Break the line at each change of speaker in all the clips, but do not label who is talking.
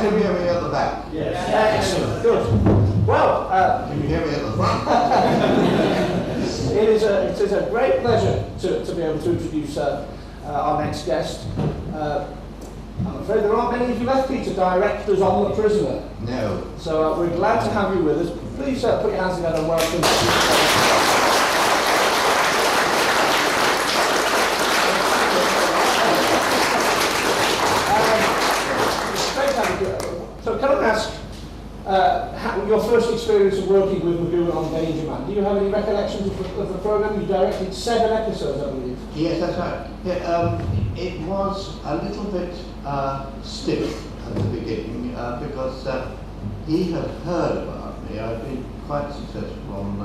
Can you hear me at the back?
Yes. Excellent. Good. Well,
can you hear me at the front?
it is a great pleasure to be able to introduce our next guest. I'm afraid there aren't many of you left, Peter, directors on The Prisoner.
No.
So we're glad to have you with us. Please put your hands together and welcome. So can I ask, your first experience of working with Magoo on Danger Man, do you have any recollections of the programme? You directed 7 episodes, I believe.
Yes, that's right. Yeah, it was a little bit stiff at the beginning because he had heard about me. I'd been quite successful on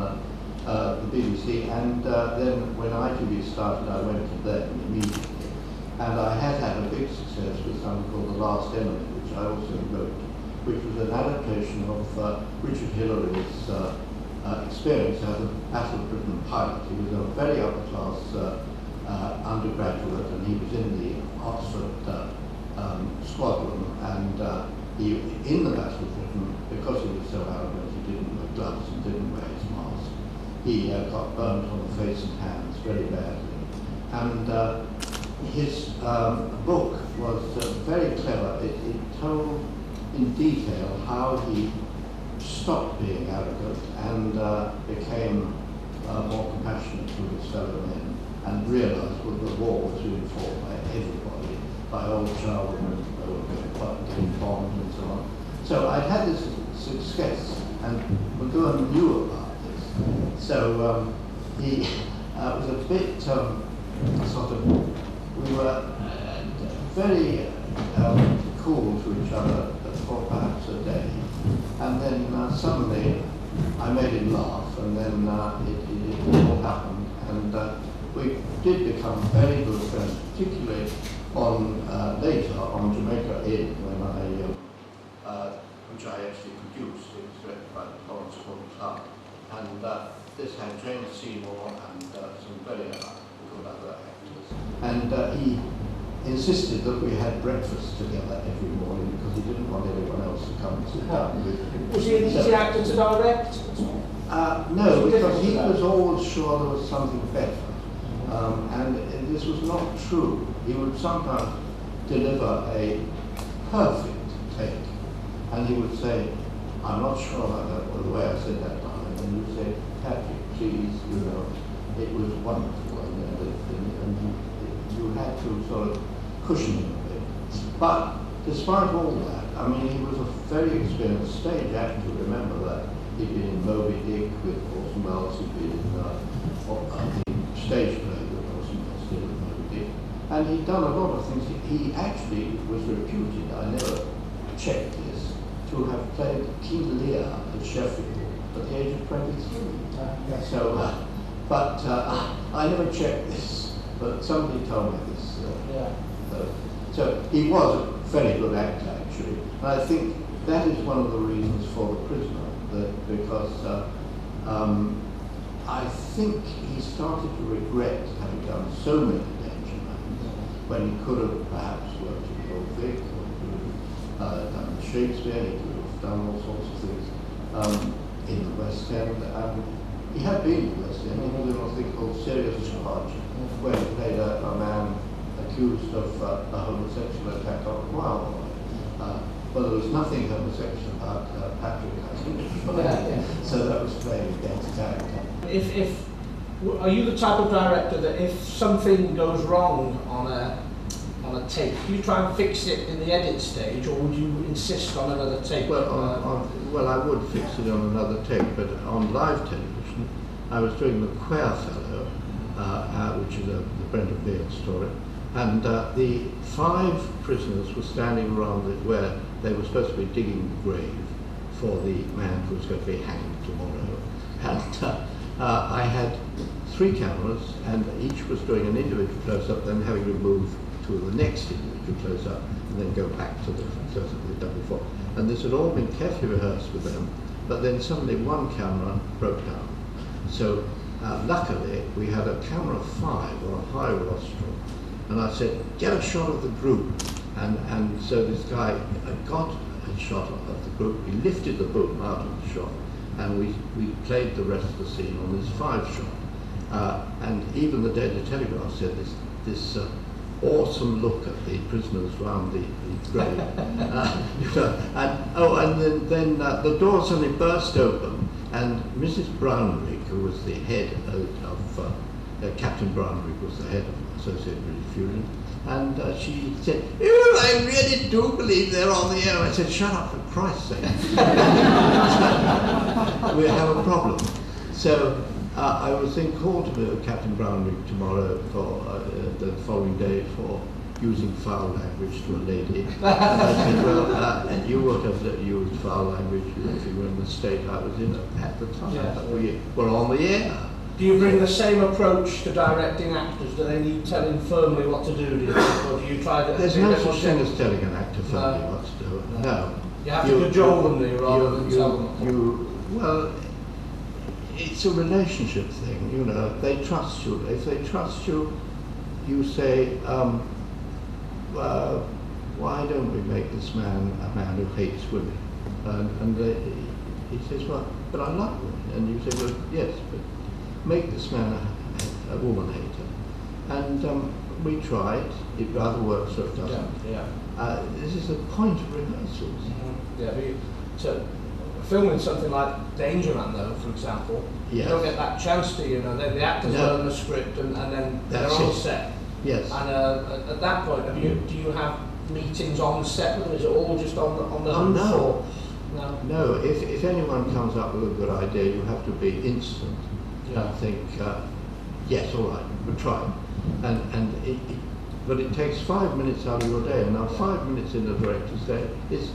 the BBC, and then when ITV started, I went to them immediately. And I had a big success with something called The Last Enemy, which I also wrote, which was an adaptation of Richard Hillary's experience as a Battle of Britain pilot. He was a very upper-class undergraduate, and he was in the Oxford squadron, and he, in the Battle of Britain, because he was so arrogant, he didn't wear gloves and didn't wear his mask. He got burnt on the face and hands very badly. And his book was very clever. It told in detail how he stopped being arrogant and became more compassionate to his fellow men, and realised that the war was being fought by everybody, by old charwomen, getting bombed and so on. So I'd had this success, and McGowan knew about this. So he was a bit sort of, we were very cool to each other for perhaps a day, and then suddenly I made him laugh, and then it all happened, and we did become very good friends, particularly on later on Jamaica Inn, when which I actually produced. It was directed by Lawrence Club, and this had James Seymour and some very good other actors. And he insisted that we had breakfast together every morning because he didn't want anyone else to come and sit down with him.
Was he an easy actor to direct?
No, because he was always sure there was something better. And this was not true. He would sometimes deliver a perfect take, and he would say, "I'm not sure about that, or the way I said that line," and he would say, "Patrick, please, you know, it was wonderful," and you had to sort of cushion him a bit. But despite all that, I mean, he was a very experienced stage actor. Remember that he'd been in Moby Dick with Orson Welles, he'd been in the stage play with Orson Welles, still in Moby Dick, and he'd done a lot of things. He actually was reputed, I never checked this, to have played King Lear at Sheffield at the age of 23.
Yes.
So, but I never checked this, but somebody told me this. So he was a very good actor, actually, and I think that is one of the reasons for The Prisoner, that because I think he started to regret having done so many Danger Mans when he could have perhaps worked with Old Vic, or could have done Shakespeare, he could have done all sorts of things in the West End. He had been in the West End. He was in a thing called Serious Charge, where he played a man accused of a homosexual attack on a choir boy. Well, there was nothing homosexual about Patrick, I think. So that was playing against character.
Are you the type of director that if something goes wrong on a take, do you try and fix it in the edit stage, or would you insist on another take?
Well, I would fix it on another take, but on live television, I was doing The Queer Fellow, which is the Brendan Beale story, and the 5 prisoners were standing around it where they were supposed to be digging the grave for the man who was going to be hanged tomorrow. And I had 3 cameras, and each was doing an individual close-up, then having to move to the next individual close-up, and then go back to the close-up we'd done before. And this had all been carefully rehearsed with them, but then suddenly one camera broke down. So luckily, we had a camera 5 or a high rostrum, and I said, "Get a shot of the group." And so this guy got a shot of the group. We lifted the boom out of the shot, and we played the rest of the scene on this 5-shot. And even the Daily Telegraph said this awesome look at the prisoners round the grave. And then the door suddenly burst open, and Mrs. Brownrigg, who was the head of Captain Brownrigg was the head of Associated British Fusion, and she said, "Oh, I really do believe they're on the air." I said, "Shut up, for Christ's sake." We have a problem. So I was then called to Captain Brownrigg tomorrow for the following day for using foul language to a lady. And I said, "Well, you would have used foul language if you were in the state I was in at the time.
Yes.
We were on the air."
Do you bring the same approach to directing actors? Do they need telling firmly what to do, do you think? Or do you try that?
There's no such thing as telling an actor firmly what to do. No.
You have to cajole them, do you, rather than tell them?
Well, it's a relationship thing, you know. They trust you. If they trust you, you say, why don't we make this man a man who hates women? He says, well, but I like women. And you say, well, yes, but make this man a woman hater. And we tried. It rather works or it doesn't.
Yeah.
This is the point of rehearsals.
Mm-hmm. Yeah, so filming something like Danger Man, though, for example,
yes.
You don't get that chance to, you know, the actors learn the script and then they're on set.
Yes.
And at that point, do you have meetings on the set with them? Is it all just on the hoof?
No.
No.
No. If anyone comes up with a good idea, you have to be instant and think, yes, all right, we'll try. But it takes 5 minutes out of your day, and now 5 minutes in the director's day is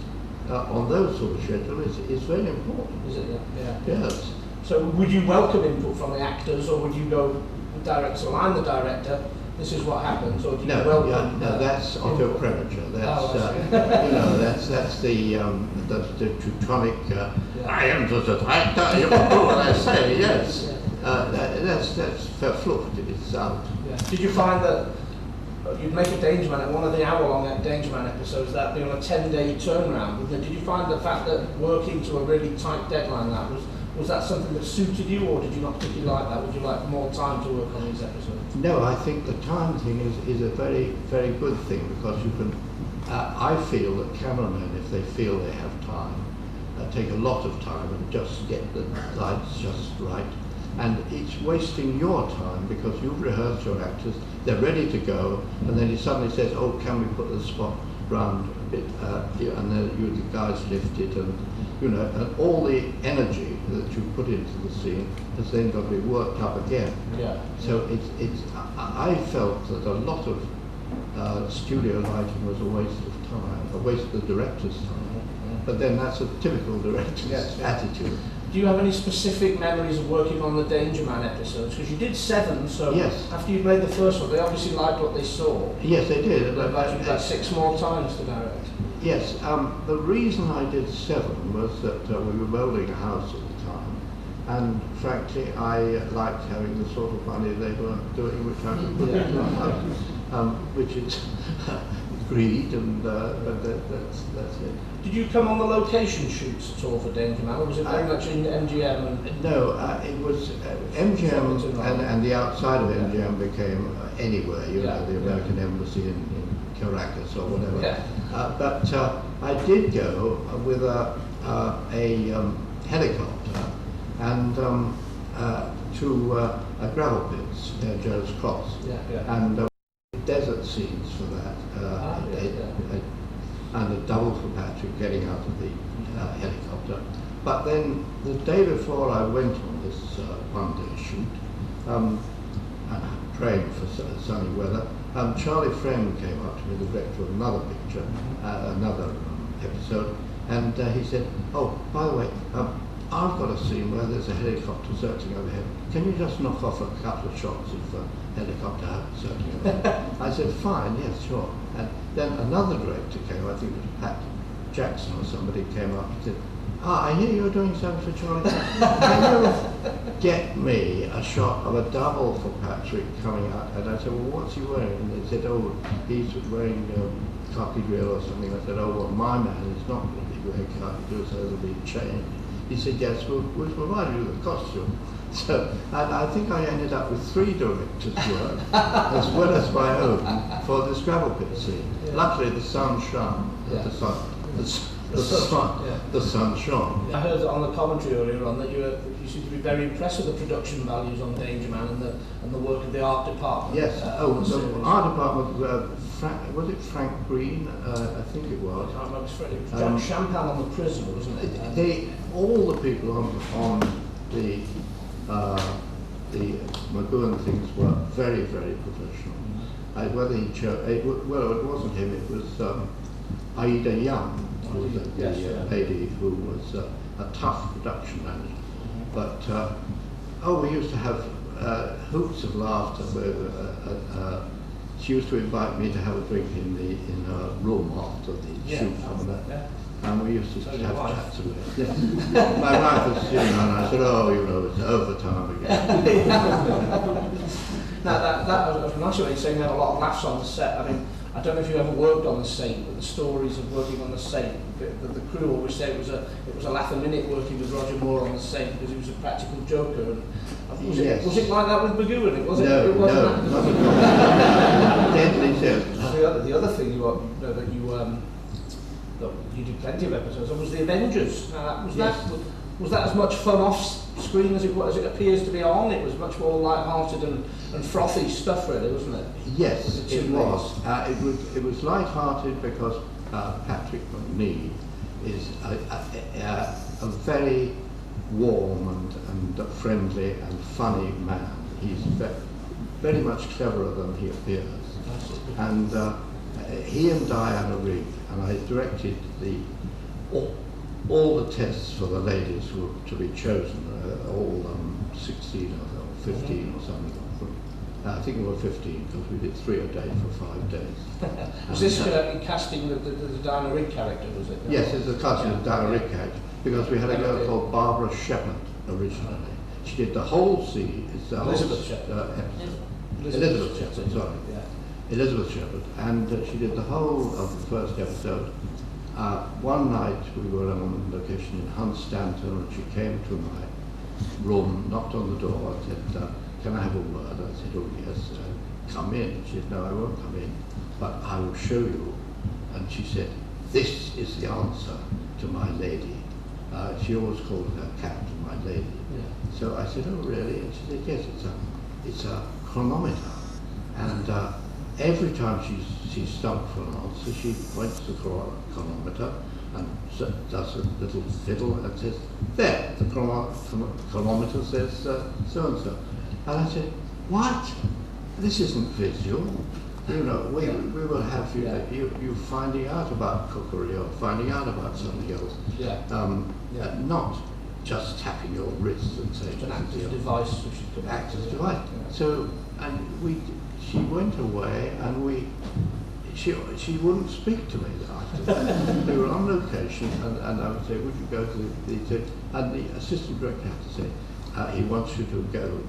on those sort of schedules is very important.
Is it? Yeah.
Yes.
So would you welcome input from the actors, or would you go direct? So I'm the director. This is what happens, or do you welcome?
No, that's autopremature. That's you know, that's the Teutonic. I am the director. You can do what I say. Yes. That's verflucht. It's out.
Yeah. Did you find that you'd make a Danger Man, one of the hour-long Danger Man episodes, that being on a 10-day turnaround? Did you find the fact that working to a really tight deadline was that something that suited you, or did you not particularly like that? Would you like more time to work on these episodes?
No, I think the time thing is a very, very good thing, because you can. I feel that cameramen, if they feel they have time, take a lot of time and just get the lights just right. And it's wasting your time, because you've rehearsed your actors, they're ready to go, and then he suddenly says, "Oh, can we put the spot round a bit?" And then the guys lift it, and you know, and all the energy that you put into the scene has then got to be worked up again.
Yeah.
So I felt that a lot of studio lighting was a waste of time, a waste of the director's time.
Mm-hmm.
But then that's a typical director's attitude.
Do you have any specific memories of working on the Danger Man episodes? Because you did 7, so
yes.
After you made the first one, they obviously liked what they saw.
Yes, they did.
They've actually got 6 more times to direct.
Yes, the reason I did 7 was that we were building a house at the time, and frankly I liked having the sort of money they were doing, which I could put into a house, which is greed, and but that's it.
Did you come on the location shoots at all for Danger Man, or was it very much in MGM?
No, it was MGM, and the outside of MGM became anywhere, you know, the American Embassy in Caracas or whatever.
Yeah.
But I did go with a helicopter and to a gravel pits near Joe's Cross, and desert scenes for that, and a double for Patrick getting out of the helicopter. But then the day before I went on this one-day shoot, and praying for sunny weather, Charlie Friend came up to me, the director of another picture, another episode, and he said, "Oh, by the way, I've got a scene where there's a helicopter circling overhead. Can you just knock off a couple of shots of helicopter circling overhead?" I said, "Fine, yes, sure." And then another director came, I think it was Pat Jackson or somebody, came up and said, "I hear you're doing something for Charlie. Can you get me a shot of a double for Patrick coming out?" And I said, "Well, what's he wearing?" And they said, "Oh, he's wearing khaki drill or something. I said, oh, well, my man is not going to be wearing khaki drill, so it'll be changed. He said, yes, we'll provide you with a costume. So I think I ended up with 3 directors' work, as well as my own, for this gravel pit scene. Yeah. Luckily, the sun shone. Yeah. The sun shone.
I heard on the commentary earlier on that you seem to be very impressed with the production values on Danger Man and the work of the art department.
Yes. The art department was it Frank Green? I think it was.
I remember it was John Champagne on the Prisoner, wasn't it?
All the people on the McGowan things were very, very professional. Whether he chose, it wasn't him. It was Aida Young, who was the lady who was a tough production manager. But we used to have hoots of laughter. She used to invite me to have a drink in her room after the shoot from that. And we used to have chats about it. My wife was sitting and I said, oh, it's overtime again.
Now, that was nice what you're saying, you had a lot of laughs on the set. I mean, I don't know if you ever worked on the Saint, but the stories of working on the Saint, the crew always say it was a laugh a minute working with Roger Moore on the Saint because he was a practical joker. And was it like that with McGowan? It wasn't.
No,
it wasn't
no, not at all. Deadly serious.
The other thing you did plenty of episodes on was the Avengers. Was that as much fun off screen as it appears to be on? It was much more light-hearted and frothy stuff, really, wasn't it?
Yes, it was. It was light-hearted because Patrick McNee is a very warm and friendly and funny man. He's very much cleverer than he appears. And he and Diana Rigg, and I directed all the tests for the ladies who were to be chosen, all 16 or 15 or something. I think we were 15 because we did 3 a day for 5 days.
Was this casting the Diana Rigg character, was it?
Yes, it's a casting of the Diana Rigg character because we had a girl called Barbara Shepherd originally. She did the whole scene.
Elizabeth Shepherd.
Elizabeth Shepherd, sorry. Yeah. Elizabeth Shepherd, and she did the whole of the first episode. One night we were on location in Hunstanton, and she came to my room, knocked on the door, and said, can I have a word? I said, oh yes, come in. She said, no, I won't come in, but I will show you. And she said, this is the answer to my lady. She always called her captain my lady. Yeah. So I said, oh really? And she said, yes, it's a chronometer. And every time she's stumped for an answer, she points to the chronometer and does a little fiddle and says, there, the chronometer says so-and-so. And I said, what? This isn't visual. We will have you finding out about cookery or finding out about something else. Not just tapping your wrist and saying
an active device.
Active device. Yeah. So, and she went away and she wouldn't speak to me after that. We were on location and I would say, would you go to and the assistant director had to say, he wants you to go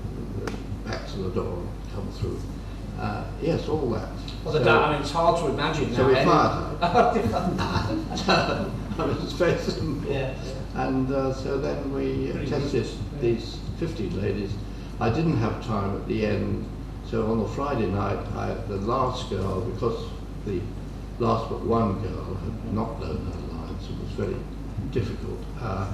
back to the door and come through. Yes, all that.
Well, it's hard to imagine.
So we fired her. I was very simple. Yeah. And so then we tested these 15 ladies. I didn't have time at the end, so on the Friday night, the last girl, because the last but one girl had not learned her lines, it was very difficult. I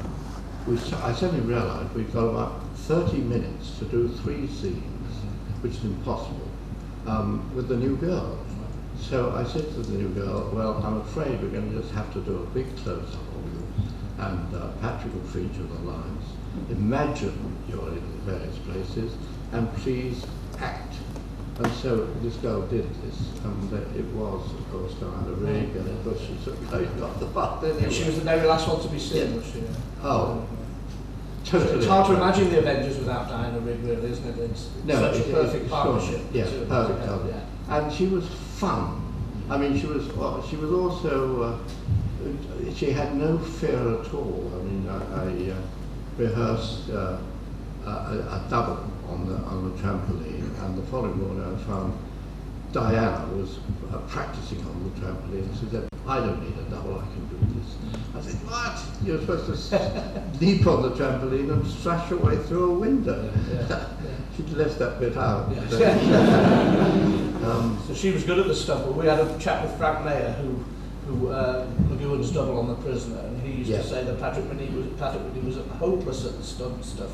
suddenly realised we've got about 30 minutes to do 3 scenes, which is impossible, with the new girl. So I said to the new girl, well, I'm afraid we're going to just have to do a big close-up of you, and Patrick will feature the lines. Imagine you're in the various places, and please act. And so this girl did this, and it was, of course, Diana Rigg, and of course she got the part anyway.
She was the very last one to be seen, was she?
Oh. Totally.
It's hard to imagine the Avengers without Diana Rigg, really, isn't it? It's such a perfect partnership.
Yes, perfect. And she was fun. I mean, she was also, she had no fear at all. I mean, I rehearsed a double on the trampoline, and the following morning I found Diana was practicing on the trampoline. She said, I don't need a double, I can do this. I said, what? You're supposed to leap on the trampoline and slash your way through a window. She'd left that bit out.
So she was good at the stuff, but we had a chat with Frank Mayer, who McGowan's double on The Prisoner, and he used to say that Patrick Whitney was hopeless at the stunt stuff.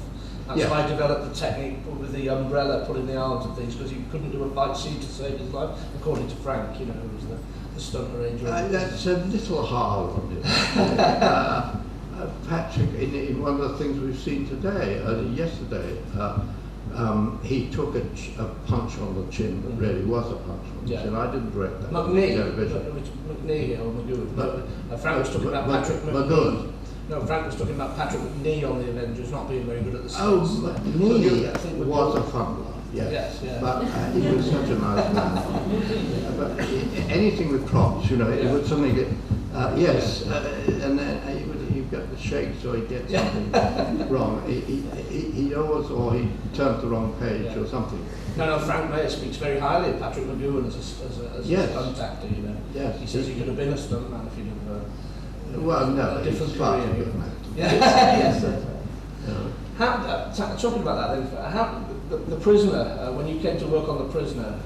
That's why I developed the technique with the umbrella, pulling the arms and things, because he couldn't do a fight scene to save his life, according to Frank, who was the stunt arranger.
That's a little hard on him. Patrick, in one of the things we've seen today, yesterday, he took a punch on the chin that really was a punch on the chin. I didn't direct that.
McNee or McGowan. Frank was talking about Patrick McGowan. No, Frank was talking about Patrick McNee on the Avengers not being very good at the stunts.
McNee was a fumbler, yes. But he was such a nice man. But anything with props, it would suddenly get, and then he'd get the shakes or he'd get something wrong. He always, or he turned the wrong page or something.
No, Frank Mayer speaks very highly of Patrick McGowan as a stunt actor,
Yes.
He says he could have been a stuntman if he'd have
well, no,
a different
career.
Yes. Talking about that then, how the Prisoner, when you came to work on The Prisoner,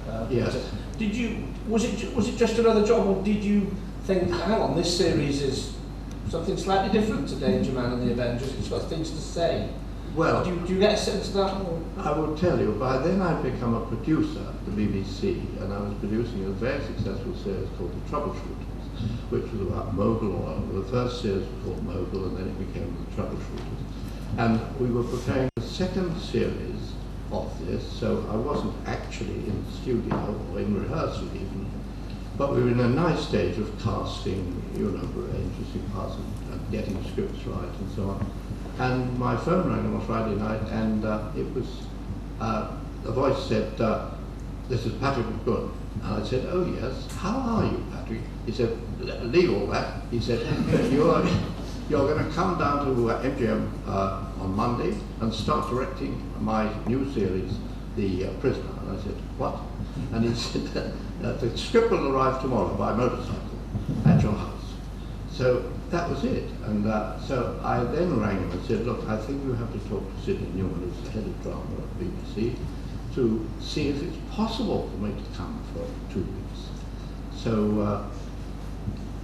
was it just another job, or did you think, hang on, this series is something slightly different to Danger Man and the Avengers, it's got things to say?
Well,
do you get a sense of that? Or?
I will tell you, by then I'd become a producer at the BBC, and I was producing a very successful series called The Troubleshooters, which was about Mogul oil. The first series was called Mogul, and then it became The Troubleshooters. And we were preparing the second series of this, so I wasn't actually in the studio or in rehearsal even, but we were in a nice stage of casting, interesting parts and getting scripts right and so on. And my phone rang on a Friday night, and it was, the voice said, this is Patrick McGowan. And I said, oh yes, how are you, Patrick? He said, leave all that. He said, you're going to come down to MGM on Monday and start directing my new series, The Prisoner. And I said, what? And he said, the script will arrive tomorrow by motorcycle at your house. So that was it. And so I then rang him and said, look, I think you have to talk to Sidney Newman, who's the head of drama at BBC, to see if it's possible for me to come for 2 weeks. So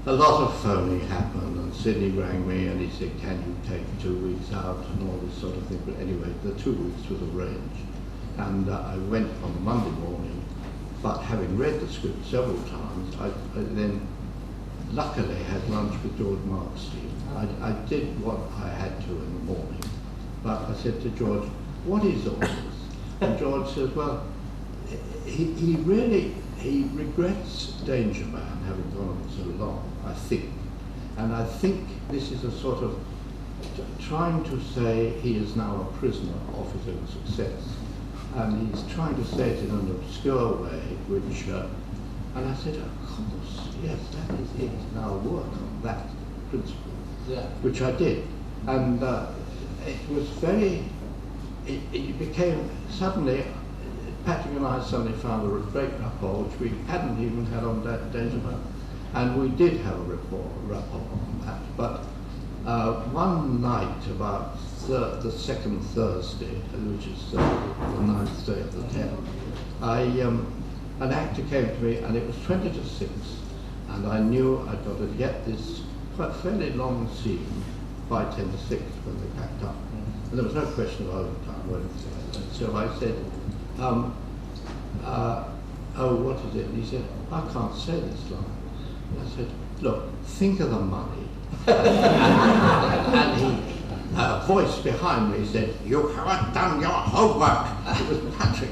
a lot of phoning happened, and Sidney rang me and he said, can you take 2 weeks out and all this sort of thing. But anyway, the 2 weeks was arranged. And I went on Monday morning, but having read the script several times, I then luckily had lunch with George Markstein. I did what I had to in the morning, but I said to George, what is all this? And George says, well, he regrets Danger Man having gone on so long, I think. And I think this is a sort of trying to say he is now a prisoner of his own success. And he's trying to say it in an obscure way, which, and I said, of course, yes, that is it. Now work on that principle, which I did. And it was very, it became, suddenly, Patrick and I suddenly found a great rapport, which we hadn't even had on Danger Man. And we did have a rapport on that. But one night, about the second Thursday, which is the 9th day of the 10th, an actor came to me, and it was 20 to 6, and I knew I'd got to get this quite fairly long scene by 10 to 6 when they packed up. And there was no question of overtime or anything like that. So I said, oh, what is it? And he said, I can't say this line. And I said, look, think of the money. And he, a voice behind me said, you haven't done your homework. It was Patrick.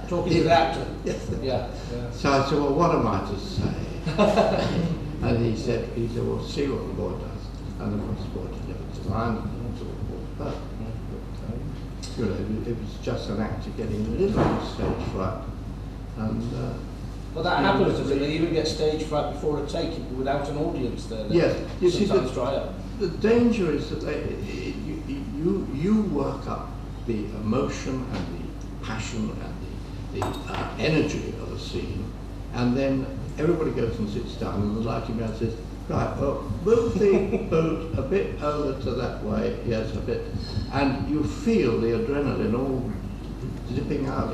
Talking to the actor.
Yes.
Yeah.
So I said, well, what am I to say? And he said, well, see what the boy does. And of course the boy delivered the line, and that's all the boy does. It was just an actor getting a little stage fright. And
well, that happens, does it? They even get stage fright before a take without an audience there.
Yes. You see,
try
the danger is that you work up the emotion and the passion and energy of a scene, and then everybody goes and sits down, and the lighting man says, right, well, move the boat a bit over to that way, yes, a bit, and you feel the adrenaline all zipping out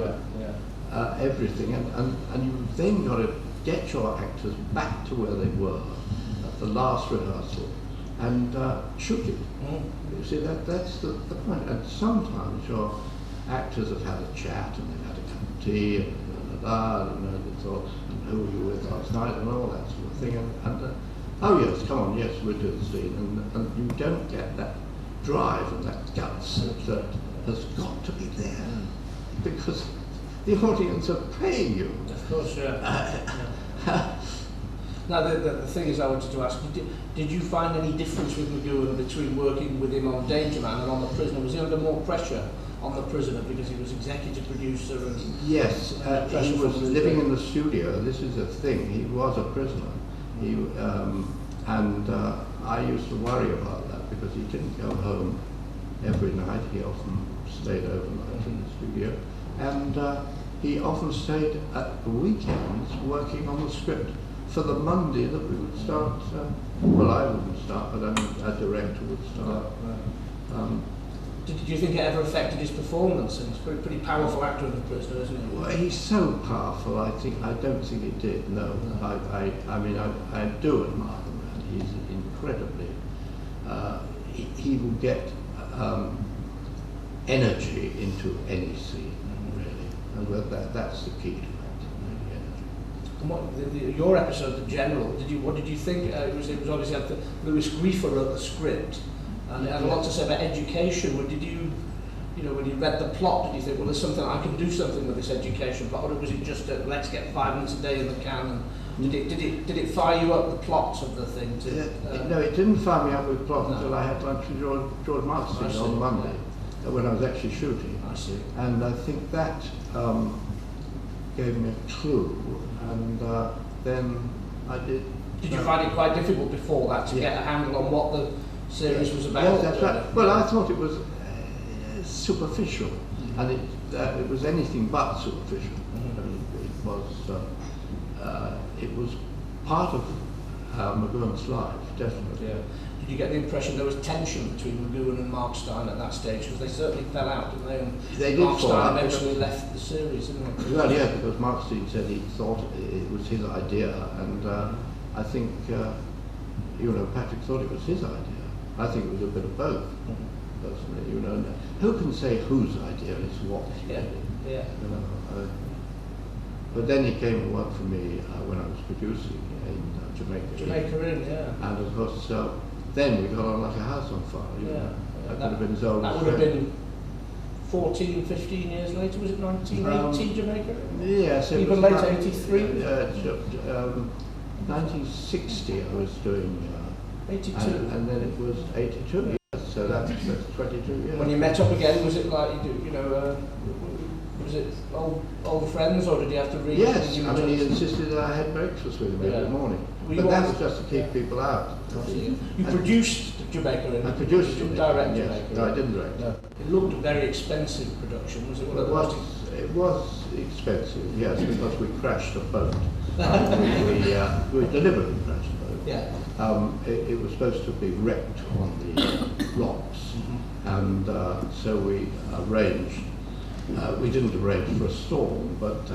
everything, and you've then got to get your actors back to where they were at the last rehearsal and shoot it. You see, that's the point. And sometimes your actors have had a chat and they've had a cup of tea and they thought, and who were you with last night and all that sort of thing. And oh yes, come on, yes, we'll do the scene. And you don't get that drive and that guts that has got to be there because the audience are paying you.
Of course, Now, the thing is, I wanted to ask, did you find any difference with McGowan between working with him on Danger Man and on The Prisoner? Was he under more pressure on The Prisoner because he was executive producer? And
yes, he was living in the studio. This is a thing. He was a prisoner. I used to worry about that because he didn't go home every night. He often stayed overnight in the studio. And he often stayed at the weekends working on the script for the Monday that we would start. Well, I wouldn't start, but a director would start.
Did you think it ever affected his performance? And he's a pretty powerful actor in The Prisoner, isn't he?
Well, he's so powerful. I don't think it did. No, I mean, I do admire him, and he's incredibly. He will get energy into any scene, really, and that's the key to it.
And your episode, The General, what did you think? It was obviously had Lewis Griefer wrote the script, and it had a lot to say about education. Did you when you read the plot, did you think, well, there's something I can do something with this education plot, or was it just let's get 5 minutes a day in the can? And did it fire you up, the plots of the thing?
No, it didn't fire me up with plot until I had lunch with George Marston on Monday, when I was actually shooting.
I see.
And I think that gave me a clue. And then I did.
Did you find it quite difficult before that to get a handle on what the series was about?
Yes, that's right. Well, I thought it was superficial, and it was anything but superficial. I mean, it was part of McGowan's life, definitely.
Yeah. Did you get the impression there was tension between McGowan and Mark Stein at that stage? Because they certainly fell out, didn't they? And
they
Mark
did
Stein eventually left the series, didn't he?
Well, yeah, because Mark Stein said he thought it was his idea, and I think, Patrick thought it was his idea. I think it was a bit of both, personally, Who can say whose idea is what?
Yeah.
But then he came and worked for me when I was producing in Jamaica.
Yeah.
And of course, then we got on like a house on fire. That would have been his old
That would have been 14, 15 years later, was it 1980 Jamaica?
Yes.
Even later, 83?
1960 I was doing.
82.
And then it was 82, yes, so that's 22 years.
When you met up again, was it like, was it old friends, or did you have to read?
Yes, I mean, he insisted that I had breakfast with him every morning. But that was just to keep people out.
You produced Jamaica?
I produced
Jamaica.
Direct Jamaica. No, I didn't direct.
No. It looked a very expensive production, was it?
It was expensive, yes, because we crashed a boat. We deliberately crashed a boat.
Yeah.
It was supposed to be wrecked on the rocks, and so we arranged. We didn't arrange for a storm, but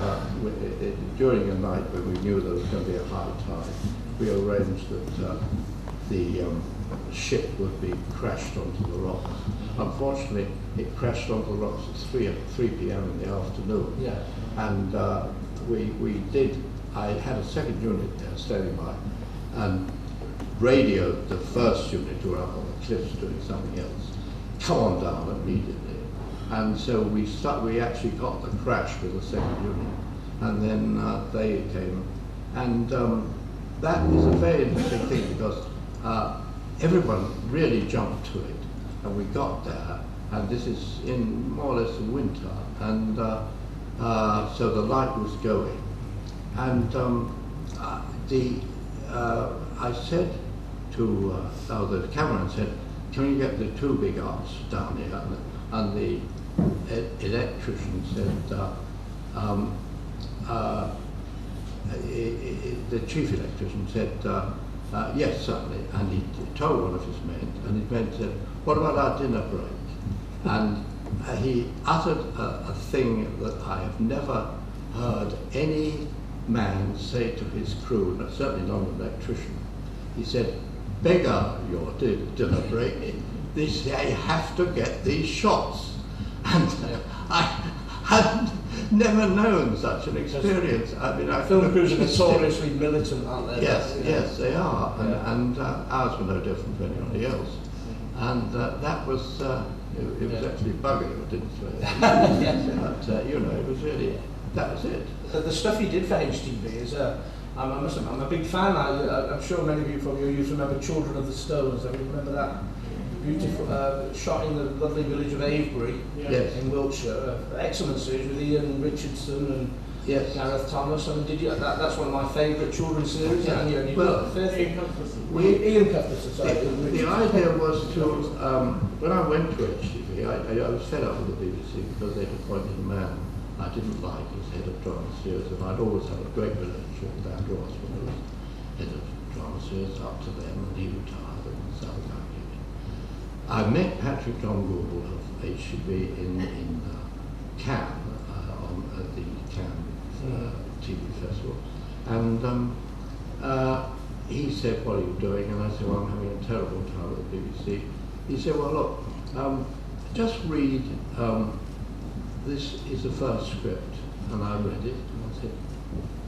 during a night when we knew there was going to be a high tide, we arranged that the ship would be crashed onto the rocks. Unfortunately, it crashed onto the rocks at 3 p.m. in the afternoon.
Yeah.
And I had a second unit there standing by, and radioed the first unit who were up on the cliffs doing something else, come on down immediately. And so we actually got the crash with the second unit, and then they came. And that is a very interesting thing because everyone really jumped to it, and we got there, and this is in more or less the winter, and so the light was going. And I said to the cameraman said, can you get the 2 big arms down here? And the electrician said, the chief electrician said, yes, certainly, and he told one of his men, and his men said, what about our dinner break? And he uttered a thing that I have never heard any man say to his crew, certainly not an electrician. He said, beggar your dinner break, this I have to get these shots. And I had never known such an experience. I mean,
film crews are notoriously militant, aren't they?
Yes, yes, they are, and ours were no different from anybody else. And that was, it was actually bugging, I didn't say that. But, you know, it was really, that was it.
The stuff he did for HTV is, I'm a big fan. I'm sure many of you from your youth remember Children of the Stones. I remember that beautiful shot in the lovely village of Avebury in Wiltshire. Excellent series with Ian Richardson and Gareth Thomas. I mean, that's one of my favourite children's series.
Yeah.
And you've
well,
got Ian Cuthbertson, sorry.
The idea was to, when I went to HTV, I was fed up with the BBC because they'd appointed a man I didn't like as head of drama series, and I'd always had a great relationship with Andrew Osborne, who was head of drama series up to then, and he retired and so I met Patrick John Gould of HTV in Cannes, at the Cannes TV Festival, and he said, what are you doing? And I said, well, I'm having a terrible time at the BBC. He said, well, look, just read, this is the first script, and I read it, and I said,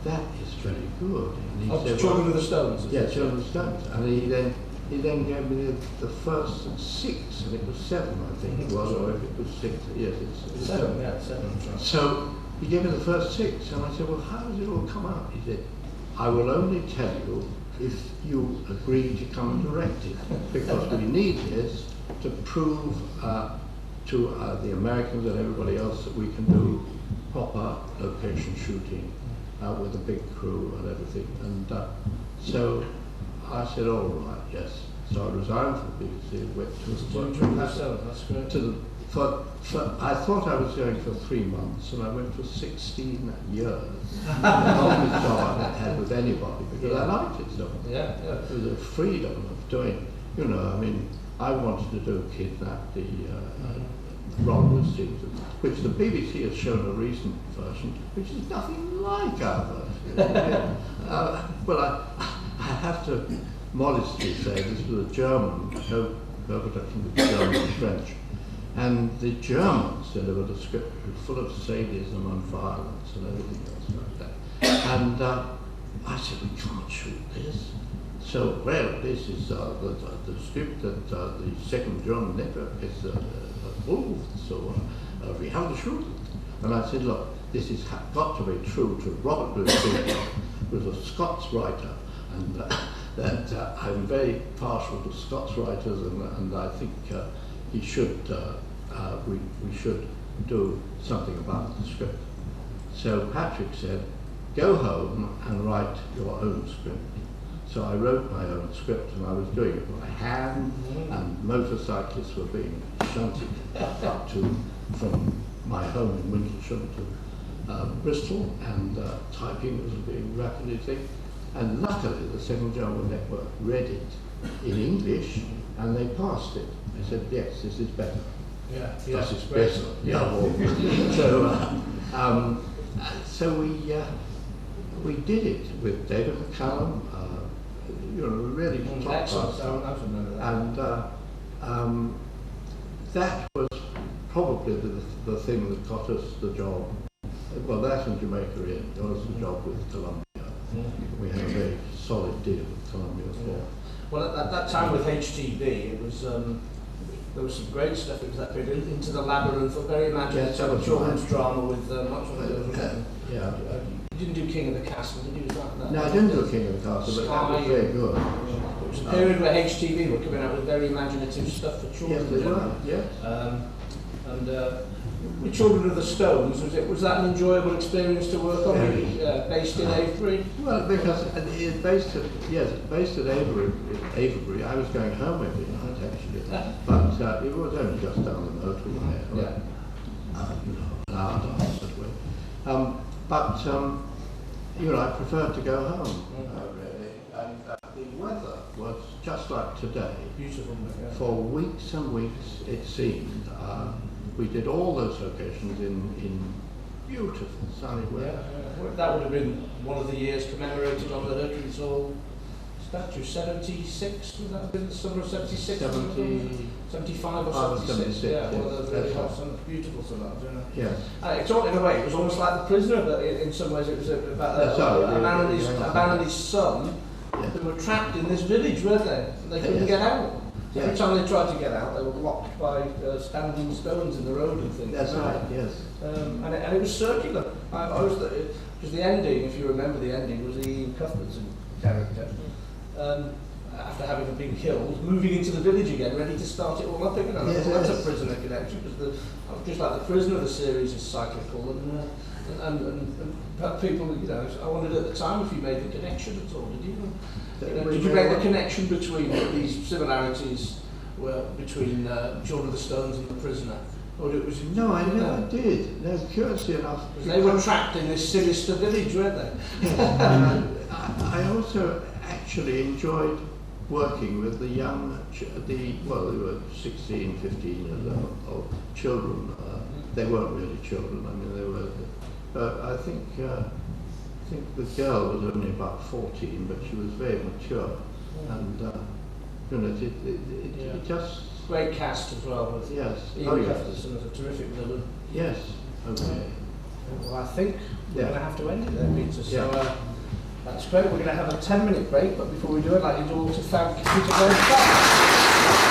that is very good. And he said,
Children of the Stones?
Yeah, Children of the Stones. And he then gave me the first 6, and it was 7, I think it was, or if it was 6, yes, it's 7.
Yeah, 7.
So he gave me the first 6, and I said, well, how does it all come out? He said, I will only tell you if you agree to come and direct it, because we need this to prove to the Americans and everybody else that we can do proper location shooting with a big crew and everything. And so I said, all right, yes. So I resigned from the BBC and went I thought I was going for 3 months, and I went for 16 years. The longest job I've had with anybody, because I liked it so much. It was a freedom of doing, you know, I mean, I wanted to do Kidnap, the Ron Wood series, which the BBC has shown a recent version, which is nothing like our version. Well, I have to modestly say this was a German co-production with German and French, and the Germans delivered a script full of sadism and violence and everything else like that. And I said, we can't shoot this. So, well, this is the script that the second German network has approved, so we have to shoot it. And I said, look, this has got to be true to Robert Louis Stevenson, who was a Scots writer, and that I'm very partial to Scots writers, and I think he should, we should do something about the script. So Patrick said, go home and write your own script. So I wrote my own script, and I was doing it by hand, and motorcyclists were being shunted up to, from my home in Wintlesham to Bristol, and typing was being rapidly thing. And luckily the Second German Network read it in English, and they passed it. They said, yes, this is better. This is better. So we did it with David McCallum, you know, really top class. And that was probably the thing that got us the job. Well, that and Jamaica in, got us the job with Columbia. We had a very solid deal with Columbia for.
Well, at that time with HTV, it was there was some great stuff. It was that period, Into the Labyrinth, a very imaginative children's drama with much of it. You didn't do King of the Castle, did you?
No, I didn't do King of the Castle, but that was very good.
It was a period where HTV were coming out with very imaginative stuff for children.
Yes, they were. Yes.
And the Children of the Stones, was that an enjoyable experience to work on? Based in Avebury?
Well, because it's based at Avebury. I was going home every night actually, but it was only just down the motorway, an hour and a half that way. But I preferred to go home, really. And the weather was just like today.
Beautiful. Yeah.
For weeks and weeks, it seemed. We did all those locations in beautiful sunny weather.
Yeah. That would have been one of the years commemorated on the Hercules Hall statue. 76, would that have been the summer of 76? 75 or 76, yeah. One of the really hot, beautiful summers,
Yes.
It's all, in a way, it was almost like The Prisoner, but in some ways it was about a man and his son who were trapped in this village, weren't they? And they couldn't get out. So every time they tried to get out, they were blocked by standing stones in the road and things.
That's right, yes.
And it was circular. Because the ending, if you remember the ending, was Ian Cuthbertson character. After having been killed, moving into the village again, ready to start it all up again. And
yes,
that's a Prisoner connection, because just like The Prisoner, the series is cyclical, and people, I wondered at the time if you made the connection at all. Did you? Did you make the connection between these similarities between Children of the Stones and The Prisoner? Or it was
no, I never did. No, curiously enough.
They were trapped in this sinister village, weren't they?
I also actually enjoyed working with the young, they were 16, 15 years old children. They weren't really children. I mean, they were. I think the girl was only about 14, but she was very mature, and it just.
Great cast as well. With
yes.
Ian Cuthbertson was a terrific villain.
Yes. Okay.
Well, I think we're going to have to end it there, Peter. So
yeah.
That's great. We're going to have a 10-minute break, but before we do, I'd like you all to thank Peter very much.